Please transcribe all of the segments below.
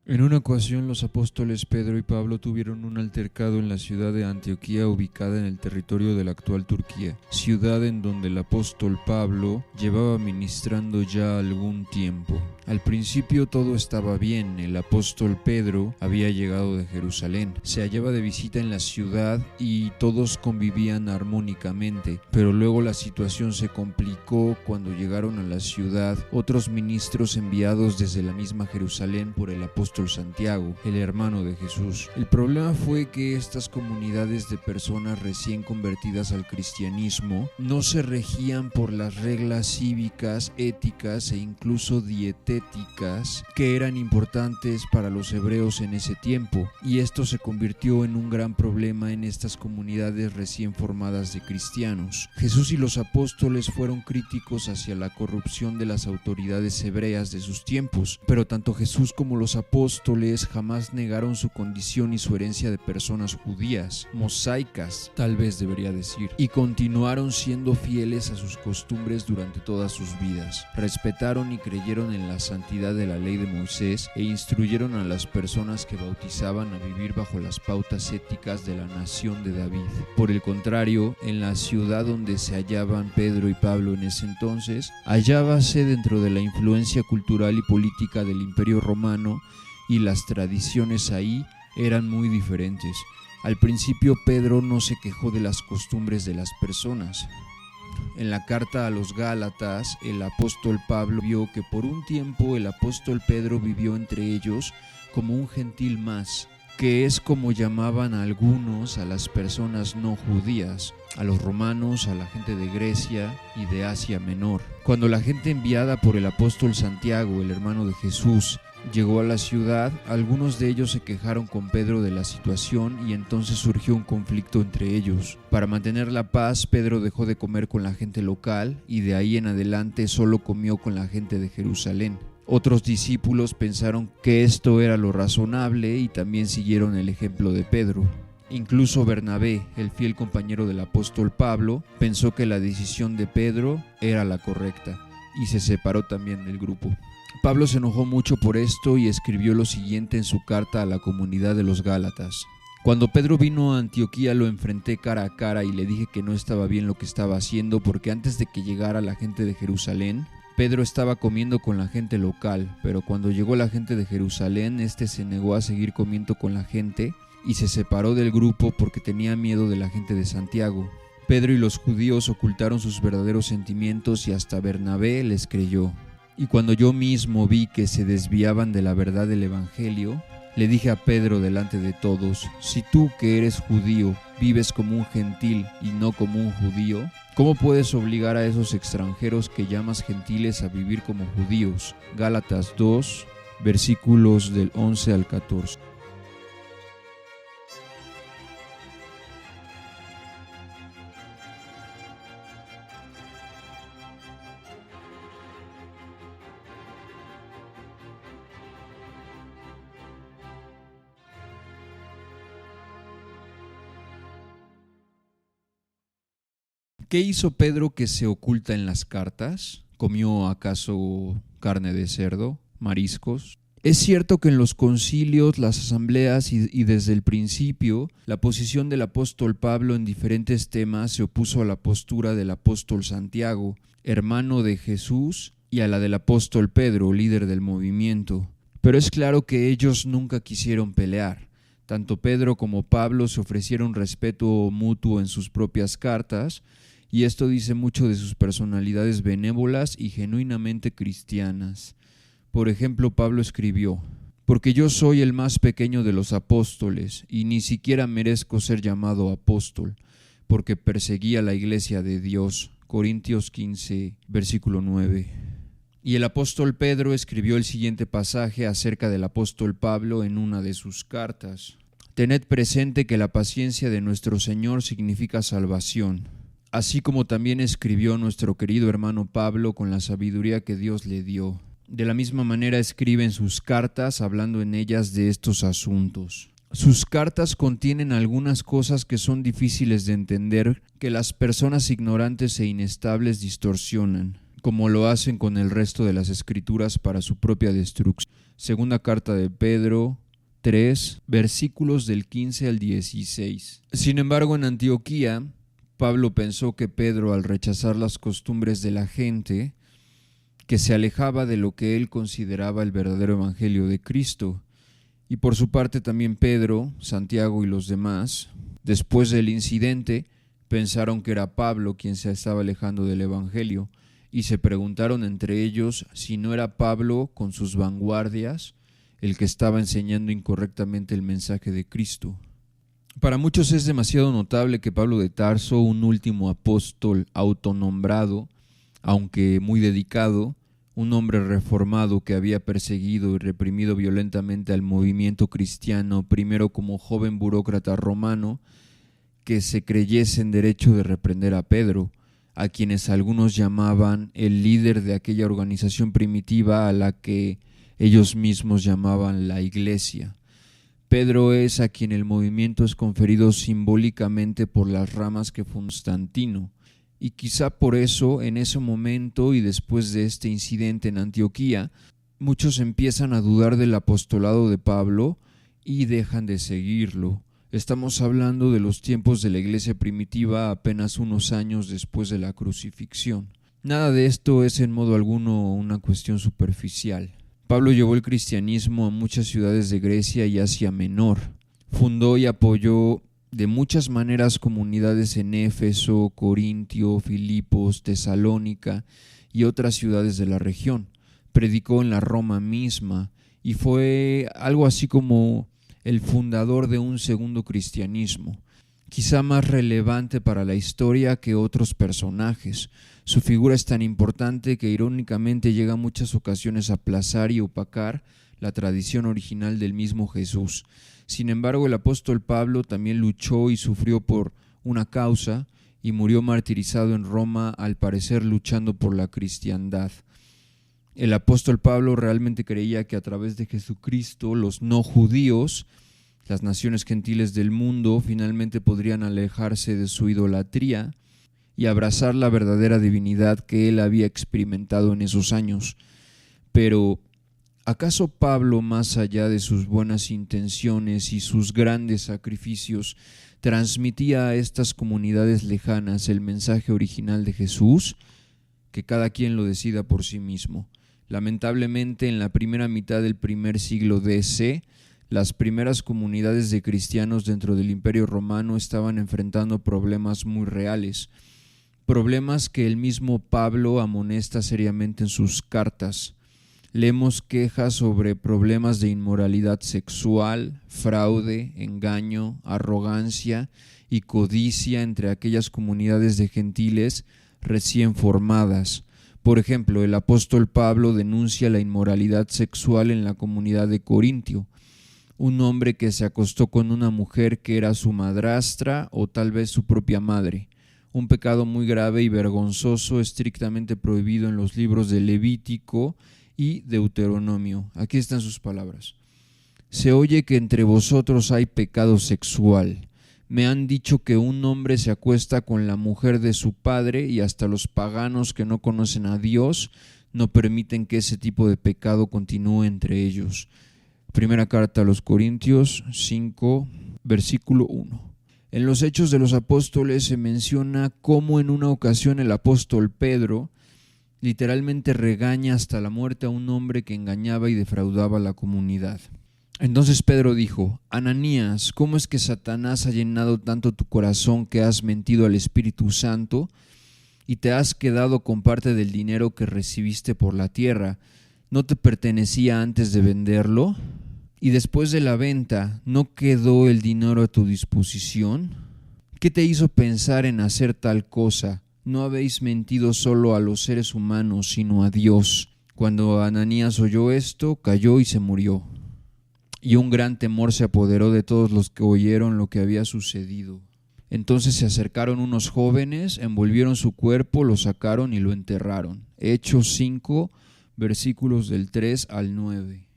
En una ocasión los apóstoles Pedro y Pablo tuvieron un altercado en la ciudad de Antioquía, ubicada en el territorio de la actual Turquía, ciudad en donde el apóstol Pablo llevaba ministrando ya algún tiempo. Al principio todo estaba bien, el apóstol Pedro había llegado de Jerusalén, se hallaba de visita en la ciudad y todos convivían armónicamente, pero luego la situación se complicó cuando llegaron a la ciudad otros ministros enviados desde la misma Jerusalén por el apóstol Santiago, el hermano de Jesús. El problema fue que estas comunidades de personas recién convertidas al cristianismo no se regían por las reglas cívicas, éticas e incluso dietéticas que eran importantes para los hebreos en ese tiempo, y esto se convirtió en un gran problema en estas comunidades recién formadas de cristianos. Jesús y los apóstoles fueron críticos hacia la corrupción de las autoridades hebreas de sus tiempos, pero tanto Jesús como los apóstoles jamás negaron su condición y su herencia de personas judías, mosaicas, tal vez debería decir, y continuaron siendo fieles a sus costumbres durante todas sus vidas. Respetaron y creyeron en la santidad de la ley de Moisés e instruyeron a las personas que bautizaban a vivir bajo las pautas éticas de la nación de David. Por el contrario, en la ciudad donde se hallaban Pedro y Pablo en ese entonces, hallábase dentro de la influencia cultural y política del Imperio Romano, y las tradiciones ahí eran muy diferentes. Al principio Pedro no se quejó de las costumbres de las personas. En la carta a los Gálatas, el apóstol Pablo vio que por un tiempo el apóstol Pedro vivió entre ellos como un gentil más, que es como llamaban a algunos a las personas no judías, a los romanos, a la gente de Grecia y de Asia Menor. Cuando la gente enviada por el apóstol Santiago, el hermano de Jesús, llegó a la ciudad, algunos de ellos se quejaron con Pedro de la situación y entonces surgió un conflicto entre ellos. Para mantener la paz, Pedro dejó de comer con la gente local y de ahí en adelante solo comió con la gente de Jerusalén. Otros discípulos pensaron que esto era lo razonable y también siguieron el ejemplo de Pedro. Incluso Bernabé, el fiel compañero del apóstol Pablo, pensó que la decisión de Pedro era la correcta y se separó también del grupo. Pablo se enojó mucho por esto y escribió lo siguiente en su carta a la comunidad de los Gálatas. Cuando Pedro vino a Antioquía lo enfrenté cara a cara y le dije que no estaba bien lo que estaba haciendo, porque antes de que llegara la gente de Jerusalén, Pedro estaba comiendo con la gente local, pero cuando llegó la gente de Jerusalén, se negó a seguir comiendo con la gente y se separó del grupo porque tenía miedo de la gente de Santiago. Pedro y los judíos ocultaron sus verdaderos sentimientos y hasta Bernabé les creyó. Y cuando yo mismo vi que se desviaban de la verdad del evangelio, le dije a Pedro delante de todos: si tú que eres judío vives como un gentil y no como un judío, ¿cómo puedes obligar a esos extranjeros que llamas gentiles a vivir como judíos? Gálatas 2, versículos del 11 al 14. ¿Qué hizo Pedro que se oculta en las cartas? ¿Comió acaso carne de cerdo, mariscos? Es cierto que en los concilios, las asambleas y desde el principio, la posición del apóstol Pablo en diferentes temas se opuso a la postura del apóstol Santiago, hermano de Jesús, y a la del apóstol Pedro, líder del movimiento. Pero es claro que ellos nunca quisieron pelear. Tanto Pedro como Pablo se ofrecieron respeto mutuo en sus propias cartas, y esto dice mucho de sus personalidades benévolas y genuinamente cristianas. Por ejemplo, Pablo escribió: porque yo soy el más pequeño de los apóstoles, y ni siquiera merezco ser llamado apóstol, porque perseguí a la iglesia de Dios. Corintios 15, versículo 9. Y el apóstol Pedro escribió el siguiente pasaje acerca del apóstol Pablo en una de sus cartas: tened presente que la paciencia de nuestro Señor significa salvación. Así como también escribió nuestro querido hermano Pablo con la sabiduría que Dios le dio. De la misma manera escribe en sus cartas, hablando en ellas de estos asuntos. Sus cartas contienen algunas cosas que son difíciles de entender, que las personas ignorantes e inestables distorsionan. como lo hacen con el resto de las escrituras para su propia destrucción. Segunda carta de Pedro 3, versículos del 15 al 16. Sin embargo, en Antioquía, Pablo pensó que Pedro, al rechazar las costumbres de la gente, que se alejaba de lo que él consideraba el verdadero evangelio de Cristo. Y por su parte también Pedro, Santiago y los demás, después del incidente, pensaron que era Pablo quien se estaba alejando del evangelio y se preguntaron entre ellos si no era Pablo con sus vanguardias el que estaba enseñando incorrectamente el mensaje de Cristo. Para muchos es demasiado notable que Pablo de Tarso, un último apóstol autonombrado, aunque muy dedicado, un hombre reformado que había perseguido y reprimido violentamente al movimiento cristiano, primero como joven burócrata romano, que se creyese en derecho de reprender a Pedro, a quienes algunos llamaban el líder de aquella organización primitiva a la que ellos mismos llamaban la Iglesia. Pedro es a quien el movimiento es conferido simbólicamente por las ramas que fundó Constantino, y quizá por eso en ese momento y después de este incidente en Antioquía, muchos empiezan a dudar del apostolado de Pablo y dejan de seguirlo. Estamos hablando de los tiempos de la iglesia primitiva, apenas unos años después de la crucifixión. Nada de esto es en modo alguno una cuestión superficial. Pablo llevó el cristianismo a muchas ciudades de Grecia y Asia Menor. Fundó y apoyó de muchas maneras comunidades en Éfeso, Corintio, Filipos, Tesalónica y otras ciudades de la región. Predicó en la Roma misma y fue algo así como el fundador de un segundo cristianismo, quizá más relevante para la historia que otros personajes. Su figura es tan importante que irónicamente llega en muchas ocasiones a aplazar y opacar la tradición original del mismo Jesús. Sin embargo, el apóstol Pablo también luchó y sufrió por una causa y murió martirizado en Roma, al parecer luchando por la cristiandad. El apóstol Pablo realmente creía que a través de Jesucristo los no judíos, las naciones gentiles del mundo, finalmente podrían alejarse de su idolatría y abrazar la verdadera divinidad que él había experimentado en esos años. Pero, ¿acaso Pablo, más allá de sus buenas intenciones y sus grandes sacrificios, transmitía a estas comunidades lejanas el mensaje original de Jesús? Que cada quien lo decida por sí mismo. Lamentablemente, en la primera mitad del primer siglo DC, las primeras comunidades de cristianos dentro del Imperio Romano estaban enfrentando problemas muy reales, problemas que el mismo Pablo amonesta seriamente en sus cartas. Leemos quejas sobre problemas de inmoralidad sexual, fraude, engaño, arrogancia y codicia entre aquellas comunidades de gentiles recién formadas. Por ejemplo, el apóstol Pablo denuncia la inmoralidad sexual en la comunidad de Corintio. Un hombre que se acostó con una mujer que era su madrastra o tal vez su propia madre. Un pecado muy grave y vergonzoso, estrictamente prohibido en los libros de Levítico y Deuteronomio. Aquí están sus palabras. Se oye que entre vosotros hay pecado sexual. Me han dicho que un hombre se acuesta con la mujer de su padre y hasta los paganos que no conocen a Dios no permiten que ese tipo de pecado continúe entre ellos. Primera carta a los Corintios 5, versículo 1. En los Hechos de los Apóstoles se menciona cómo en una ocasión el apóstol Pedro literalmente regaña hasta la muerte a un hombre que engañaba y defraudaba a la comunidad. Entonces Pedro dijo: Ananías, ¿cómo es que Satanás ha llenado tanto tu corazón que has mentido al Espíritu Santo y te has quedado con parte del dinero que recibiste por la tierra? ¿No te pertenecía antes de venderlo? Y después de la venta, ¿no quedó el dinero a tu disposición? ¿Qué te hizo pensar en hacer tal cosa? No habéis mentido solo a los seres humanos, sino a Dios. Cuando Ananías oyó esto, cayó y se murió. Y un gran temor se apoderó de todos los que oyeron lo que había sucedido. Entonces se acercaron unos jóvenes, envolvieron su cuerpo, lo sacaron y lo enterraron. Hechos 5, versículos del 3 al 9.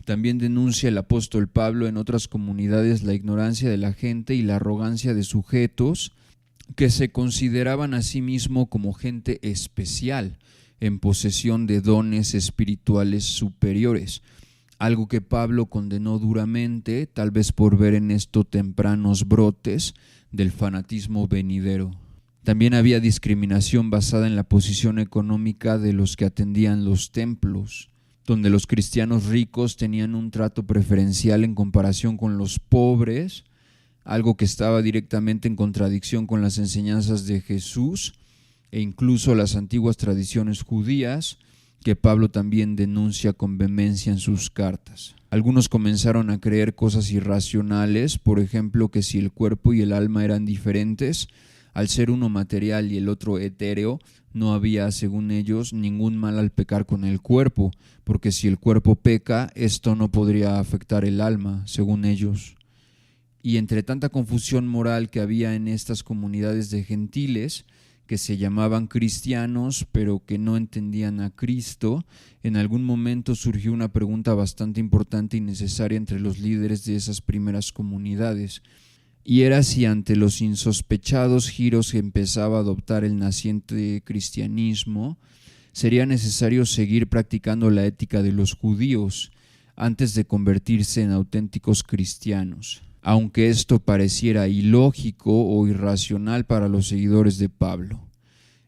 También denuncia el apóstol Pablo en otras comunidades la ignorancia de la gente y la arrogancia de sujetos que se consideraban a sí mismos como gente especial, en posesión de dones espirituales superiores, algo que Pablo condenó duramente, tal vez por ver en esto tempranos brotes del fanatismo venidero. También había discriminación basada en la posición económica de los que atendían los templos, donde los cristianos ricos tenían un trato preferencial en comparación con los pobres, algo que estaba directamente en contradicción con las enseñanzas de Jesús e incluso las antiguas tradiciones judías, que Pablo también denuncia con vehemencia en sus cartas. Algunos comenzaron a creer cosas irracionales, por ejemplo, que si el cuerpo y el alma eran diferentes, al ser uno material y el otro etéreo, no había, según ellos, ningún mal al pecar con el cuerpo, porque si el cuerpo peca, esto no podría afectar el alma, según ellos. Y entre tanta confusión moral que había en estas comunidades de gentiles, que se llamaban cristianos, pero que no entendían a Cristo, en algún momento surgió una pregunta bastante importante y necesaria entre los líderes de esas primeras comunidades, y era si ante los insospechados giros que empezaba a adoptar el naciente cristianismo, sería necesario seguir practicando la ética de los judíos antes de convertirse en auténticos cristianos, aunque esto pareciera ilógico o irracional para los seguidores de Pablo.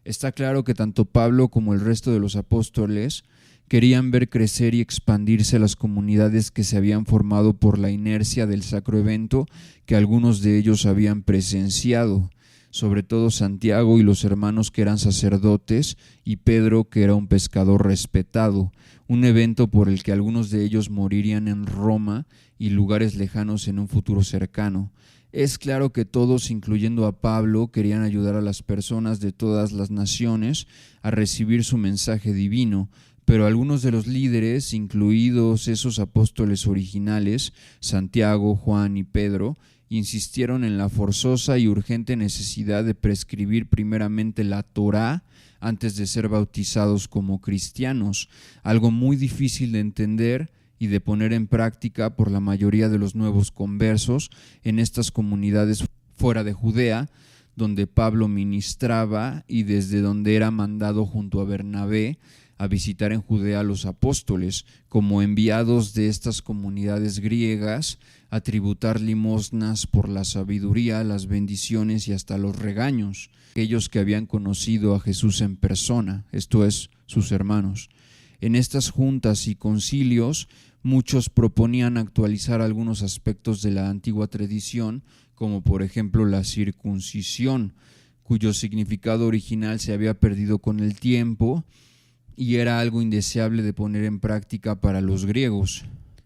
Está claro que tanto Pablo como el resto de los apóstoles querían ver crecer y expandirse las comunidades que se habían formado por la inercia del sacro evento que algunos de ellos habían presenciado, sobre todo Santiago y los hermanos que eran sacerdotes y Pedro, que era un pescador respetado, un evento por el que algunos de ellos morirían en Roma y lugares lejanos en un futuro cercano. Es claro que todos, incluyendo a Pablo, querían ayudar a las personas de todas las naciones a recibir su mensaje divino, pero algunos de los líderes, incluidos esos apóstoles originales, Santiago, Juan y Pedro, insistieron en la forzosa y urgente necesidad de prescribir primeramente la Torá antes de ser bautizados como cristianos, algo muy difícil de entender y de poner en práctica por la mayoría de los nuevos conversos en estas comunidades fuera de Judea, donde Pablo ministraba y desde donde era mandado junto a Bernabé a visitar en Judea a los apóstoles, como enviados de estas comunidades griegas, a tributar limosnas por la sabiduría, las bendiciones y hasta los regaños, aquellos que habían conocido a Jesús en persona, esto es, sus hermanos. En estas juntas y concilios, muchos proponían actualizar algunos aspectos de la antigua tradición, como por ejemplo la circuncisión, cuyo significado original se había perdido con el tiempo y era algo indeseable de poner en práctica para los griegos.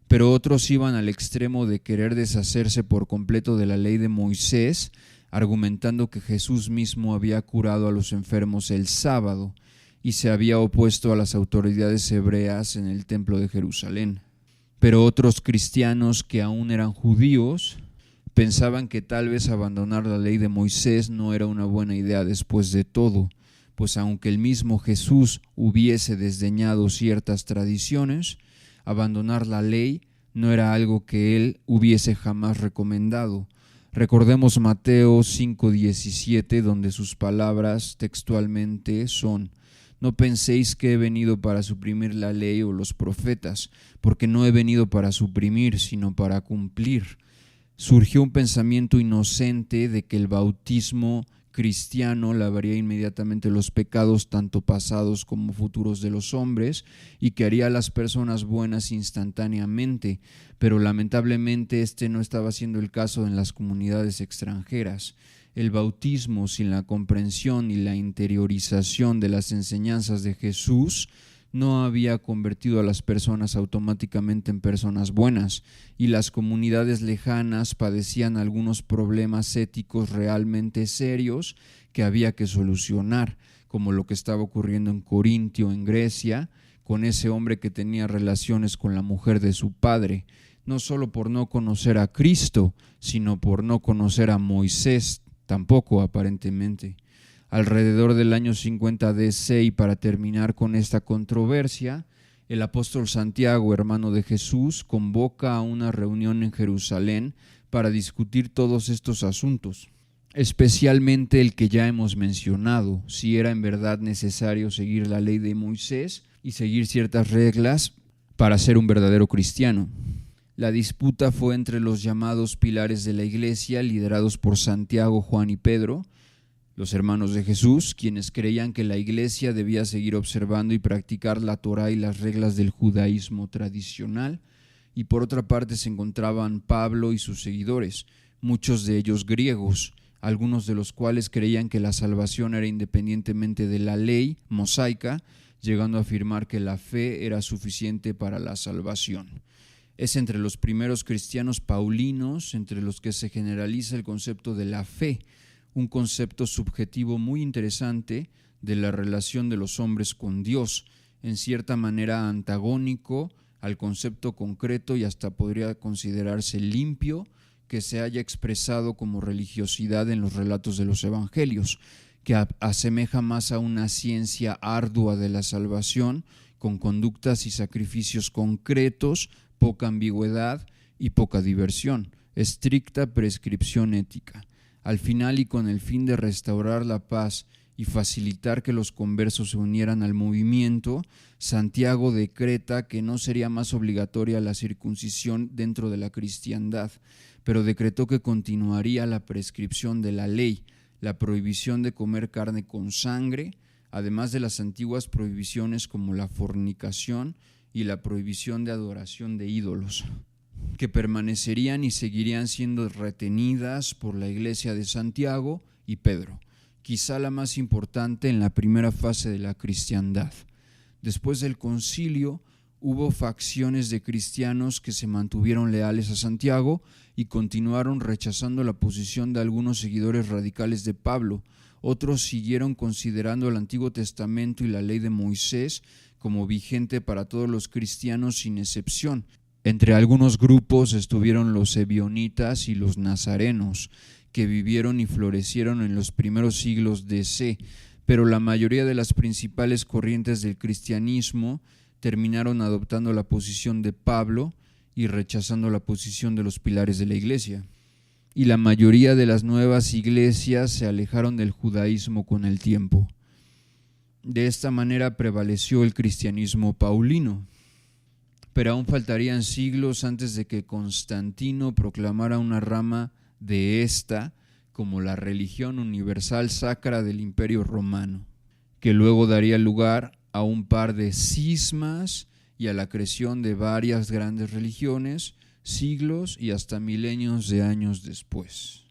Pero otros iban al extremo de querer deshacerse por completo de la ley de Moisés, argumentando que Jesús mismo había curado a los enfermos el sábado y se había opuesto a las autoridades hebreas en el templo de Jerusalén. Pero otros cristianos que aún eran judíos pensaban que tal vez abandonar la ley de Moisés no era una buena idea después de todo, pues aunque el mismo Jesús hubiese desdeñado ciertas tradiciones, abandonar la ley no era algo que él hubiese jamás recomendado. Recordemos Mateo 5:17, donde sus palabras textualmente son: no penséis que he venido para suprimir la ley o los profetas, porque no he venido para suprimir, sino para cumplir. Surgió un pensamiento inocente de que el bautismo cristiano lavaría inmediatamente los pecados tanto pasados como futuros de los hombres y que haría a las personas buenas instantáneamente, pero lamentablemente este no estaba siendo el caso en las comunidades extranjeras. El bautismo sin la comprensión y la interiorización de las enseñanzas de Jesús no había convertido a las personas automáticamente en personas buenas, y las comunidades lejanas padecían algunos problemas éticos realmente serios que había que solucionar, como lo que estaba ocurriendo en Corintio, en Grecia, con ese hombre que tenía relaciones con la mujer de su padre, no solo por no conocer a Cristo, sino por no conocer a Moisés tampoco, aparentemente. Alrededor del año 50 DC, y para terminar con esta controversia, el apóstol Santiago, hermano de Jesús, convoca a una reunión en Jerusalén para discutir todos estos asuntos. especialmente el que ya hemos mencionado, si era en verdad necesario seguir la ley de Moisés y seguir ciertas reglas para ser un verdadero cristiano. La disputa fue entre los llamados pilares de la iglesia, liderados por Santiago, Juan y Pedro, los hermanos de Jesús, quienes creían que la iglesia debía seguir observando y practicar la Torá y las reglas del judaísmo tradicional, y por otra parte se encontraban Pablo y sus seguidores, muchos de ellos griegos, algunos de los cuales creían que la salvación era independientemente de la ley mosaica, llegando a afirmar que la fe era suficiente para la salvación. Es entre los primeros cristianos paulinos entre los que se generaliza el concepto de la fe, un concepto subjetivo muy interesante de la relación de los hombres con Dios, en cierta manera antagónico al concepto concreto y hasta podría considerarse limpio que se haya expresado como religiosidad en los relatos de los evangelios, que asemeja más a una ciencia ardua de la salvación, con conductas y sacrificios concretos, poca ambigüedad y poca diversión, estricta prescripción ética. Al final, y con el fin de restaurar la paz y facilitar que los conversos se unieran al movimiento, Santiago decreta que no sería más obligatoria la circuncisión dentro de la cristiandad, pero decretó que continuaría la prescripción de la ley, la prohibición de comer carne con sangre, además de las antiguas prohibiciones como la fornicación y la prohibición de adoración de ídolos, que permanecerían y seguirían siendo retenidas por la iglesia de Santiago y Pedro, quizá la más importante en la primera fase de la cristiandad. Después del concilio hubo facciones de cristianos que se mantuvieron leales a Santiago y continuaron rechazando la posición de algunos seguidores radicales de Pablo. Otros siguieron considerando el Antiguo Testamento y la ley de Moisés como vigente para todos los cristianos sin excepción. Entre algunos grupos estuvieron los ebionitas y los nazarenos, que vivieron y florecieron en los primeros siglos DC, pero la mayoría de las principales corrientes del cristianismo terminaron adoptando la posición de Pablo y rechazando la posición de los pilares de la iglesia. Y la mayoría de las nuevas iglesias se alejaron del judaísmo con el tiempo. De esta manera prevaleció el cristianismo paulino. Pero aún faltarían siglos antes de que Constantino proclamara una rama de esta como la religión universal sacra del Imperio Romano, que luego daría lugar a un par de cismas y a la creación de varias grandes religiones, siglos y hasta milenios de años después.